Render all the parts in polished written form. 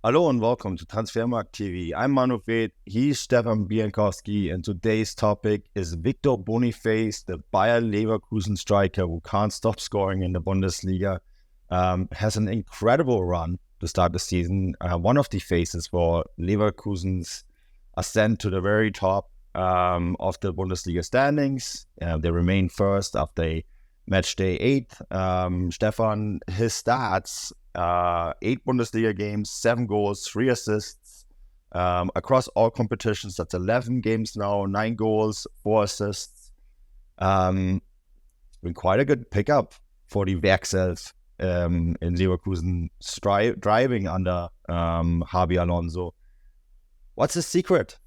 Hello and welcome to Transfermarkt TV. I'm Manuel. He's Stefan Bienkowski, and today's topic is Victor Boniface, the Bayer Leverkusen striker who can't stop scoring in the Bundesliga. Has an incredible run to start the season. One of the faces for Leverkusen's ascent to the very top of the Bundesliga standings. They remain first after match day 8. Stefan, his stats: 8 Bundesliga games, 7 goals, 3 assists across all competitions. That's 11 games now, 9 goals, 4 assists. It's been quite a good pickup for the Werkself in Leverkusen, driving under Xabi Alonso. What's the secret?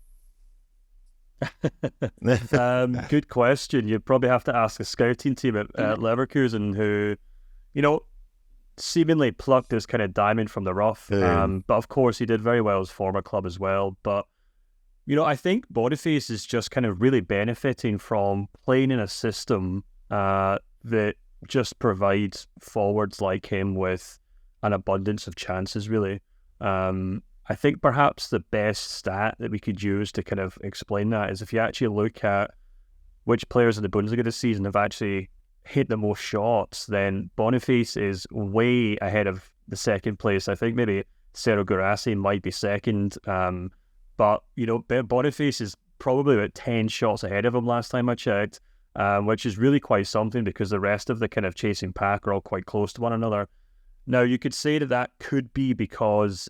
Good question. You'd probably have to ask the scouting team at Leverkusen, who, seemingly plucked this kind of diamond from the rough. But of course, he did very well at his former club as well. But, I think Boniface is just kind of really benefiting from playing in a system that just provides forwards like him with an abundance of chances, really. I think perhaps the best stat that we could use to kind of explain that is if you actually look at which players in the Bundesliga this season have actually hit the most shots, then Boniface is way ahead of the second place. I think maybe Sergio Guirassy might be second, but Boniface is probably about 10 shots ahead of him last time I checked, which is really quite something because the rest of the kind of chasing pack are all quite close to one another. Now, you could say that could be because,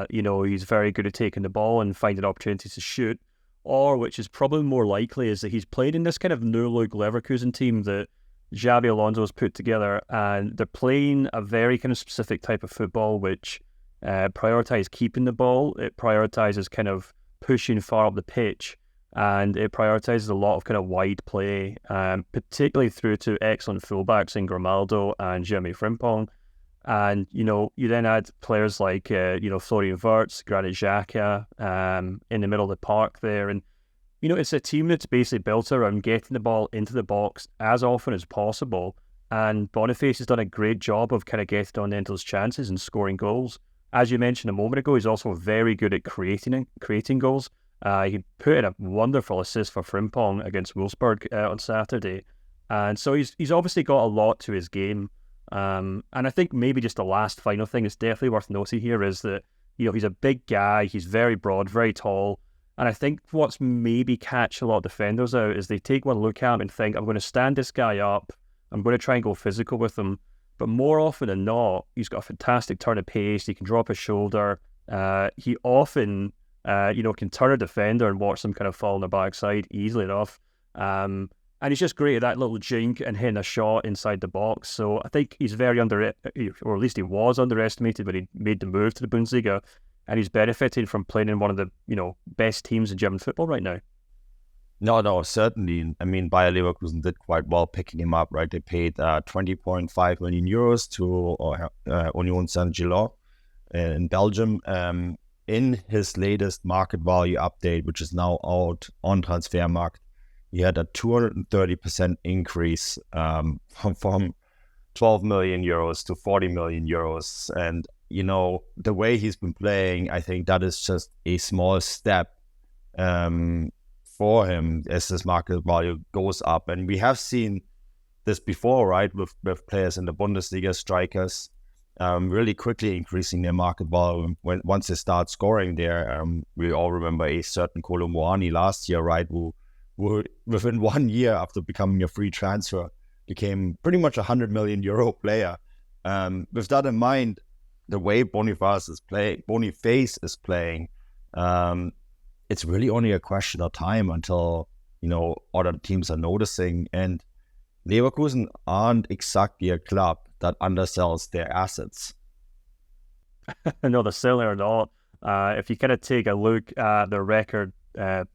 he's very good at taking the ball and finding opportunities to shoot, or, which is probably more likely, is that he's played in this kind of new-look Leverkusen team that Xabi Alonso has put together, and they're playing a very kind of specific type of football which prioritizes keeping the ball, it prioritizes kind of pushing far up the pitch, and it prioritizes a lot of kind of wide play, particularly through to excellent fullbacks in Grimaldo and Jeremy Frimpong. And, you then add players like, Florian Wirtz, Granit Xhaka in the middle of the park there. And, it's a team that's basically built around getting the ball into the box as often as possible. And Boniface has done a great job of kind of getting on into those chances and scoring goals. As you mentioned a moment ago, he's also very good at creating goals. He put in a wonderful assist for Frimpong against Wolfsburg on Saturday. And so he's obviously got a lot to his game. And I think maybe just the last final thing that's definitely worth noting here is that, he's a big guy, he's very broad, very tall, and I think what's maybe catch a lot of defenders out is they take one look at him and think, I'm going to stand this guy up, I'm going to try and go physical with him, but more often than not, he's got a fantastic turn of pace, he can drop his shoulder, he often, can turn a defender and watch them kind of fall on the backside easily enough, and he's just great at that little jink and hitting a shot inside the box. So I think he's very or at least he was underestimated when he made the move to the Bundesliga, and he's benefiting from playing in one of the, best teams in German football right now. No, certainly. I mean, Bayer Leverkusen did quite well picking him up, right? They paid 20.5 million euros to Union Saint-Gilloise in Belgium. In his latest market value update, which is now out on Transfermarkt, he had a 230% increase from 12 million euros to 40 million euros. And, the way he's been playing, I think that is just a small step for him as his market value goes up. And we have seen this before, right, with players in the Bundesliga, strikers really quickly increasing their market value once they start scoring there. We all remember a certain Kolo Muani last year, right, who within 1 year after becoming a free transfer became pretty much €100 million player. With that in mind, the way Boniface is playing, it's really only a question of time until other teams are noticing. And Leverkusen aren't exactly a club that undersells their assets. No, they certainly are not. If you kind of take a look at their record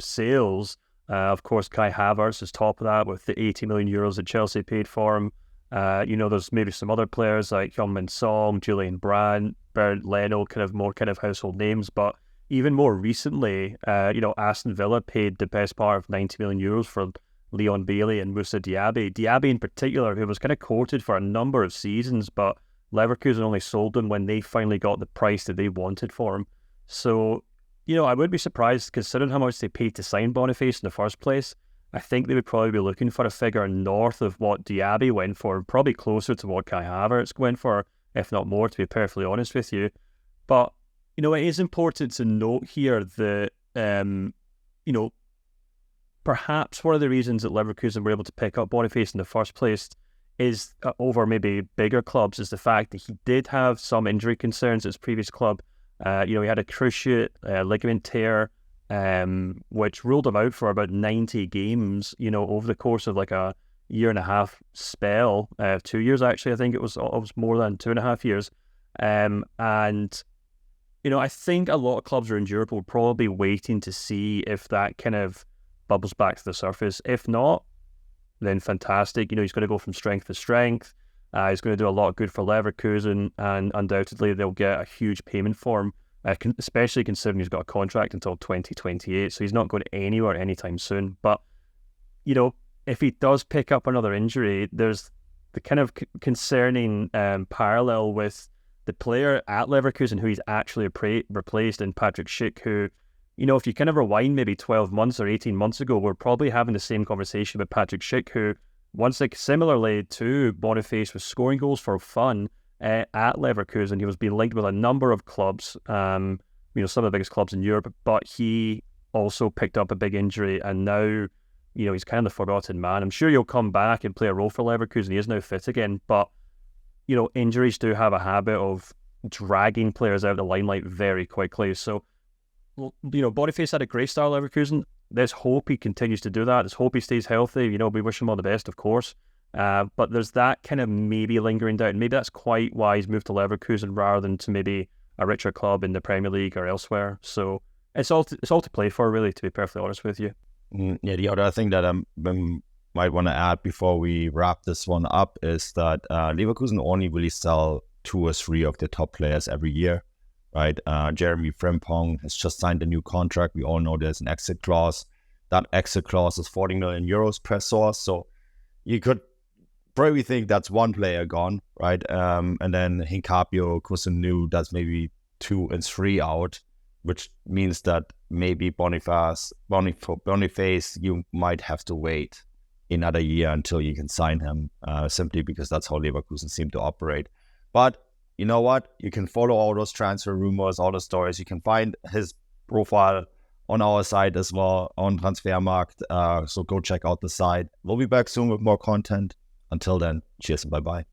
sales, of course, Kai Havertz is top of that with the 80 million euros that Chelsea paid for him. There's maybe some other players like Heung-min Son, Julian Brandt, Bernd Leno, more household names. But even more recently, Aston Villa paid the best part of 90 million euros for Leon Bailey and Moussa Diaby. Diaby in particular, who was kind of courted for a number of seasons, but Leverkusen only sold him when they finally got the price that they wanted for him. So, I would be surprised considering how much they paid to sign Boniface in the first place. I think they would probably be looking for a figure north of what Diaby went for, probably closer to what Kai Havertz went for, if not more, to be perfectly honest with you. But, it is important to note here that, perhaps one of the reasons that Leverkusen were able to pick up Boniface in the first place is over maybe bigger clubs is the fact that he did have some injury concerns at his previous club. He had a cruciate ligament tear, which ruled him out for about 90 games, over the course of like a year and a half spell, 2 years actually. I think it was more than 2.5 years. And, I think a lot of clubs around Europe will probably be waiting to see if that kind of bubbles back to the surface. If not, then fantastic. He's going to go from strength to strength. He's going to do a lot of good for Leverkusen, and undoubtedly they'll get a huge payment for him, especially considering he's got a contract until 2028, so he's not going anywhere anytime soon. But, if he does pick up another injury, there's the kind of concerning parallel with the player at Leverkusen who he's actually replaced in Patrick Schick, who, if you kind of rewind maybe 12 months or 18 months ago, we're probably having the same conversation with Patrick Schick, who once similarly to Boniface was scoring goals for fun at Leverkusen. He was being linked with a number of clubs, some of the biggest clubs in Europe, but he also picked up a big injury, and now, he's kind of the forgotten man. I'm sure he'll come back and play a role for Leverkusen. He is now fit again, but, injuries do have a habit of dragging players out of the limelight very quickly. So, Boniface had a great start at Leverkusen. There's hope he continues to do that. There's hope he stays healthy. We wish him all the best, of course. But there's that kind of maybe lingering doubt. Maybe that's quite why he's moved to Leverkusen rather than to maybe a richer club in the Premier League or elsewhere. So it's all to play for, really, to be perfectly honest with you. Yeah, the other thing that I might want to add before we wrap this one up is that Leverkusen only really sell 2 or 3 of their top players every year. Right, Jeremy Frimpong has just signed a new contract. We all know there's an exit clause. That exit clause is 40 million euros per source. So you could probably think that's one player gone, right? And then Hincapie, Kusunu, that's maybe 2 and 3 out, which means that maybe Boniface, you might have to wait another year until you can sign him, simply because that's how Leverkusen seem to operate. But you know what? You can follow all those transfer rumors, all the stories. You can find his profile on our site as well, on Transfermarkt. So go check out the site. We'll be back soon with more content. Until then, cheers and bye-bye.